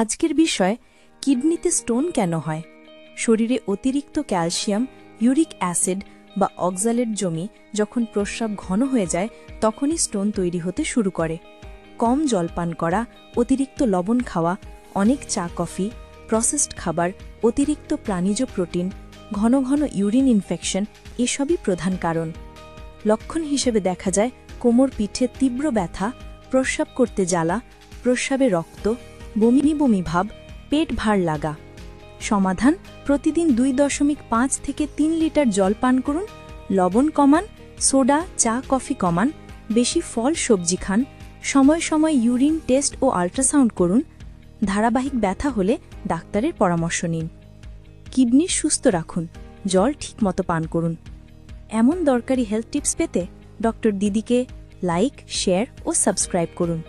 আজকের বিষয় কিডনিতে স্টোন কেন হয়। শরীরে অতিরিক্ত ক্যালসিয়াম, ইউরিক অ্যাসিড বা অক্সালেট জমি যখন প্রস্রাব ঘন হয়ে যায় তখনই স্টোন তৈরি হতে শুরু করে। কম জলপান করা, অতিরিক্ত লবণ খাওয়া, অনেক চা কফি, প্রসেসড খাবার, অতিরিক্ত প্রাণীজ প্রোটিন, ঘন ঘন ইউরিন ইনফেকশন এসবই প্রধান কারণ। লক্ষণ হিসেবে দেখা যায় কোমর পিঠে তীব্র ব্যথা, প্রস্রাব করতে জ্বালা, প্রস্রাবে রক্ত, বমি বমি ভাব, পেট ভার লাগা। সমাধান: প্রতিদিন 2.5 থেকে 3 লিটার জল পান করুন, লবণ কমান, সোডা চা কফি কমান, বেশি ফল সবজি খান, সময় সময় ইউরিন টেস্ট ও আল্ট্রাসাউন্ড করুন। ধারাবাহিক ব্যথা হলে ডাক্তারের পরামর্শ নিন। কিডনি সুস্থ রাখুন, জল ঠিকমতো পান করুন। এমন দরকারি হেলথ টিপস পেতে ডক্টর দিদিকে লাইক, শেয়ার ও সাবস্ক্রাইব করুন।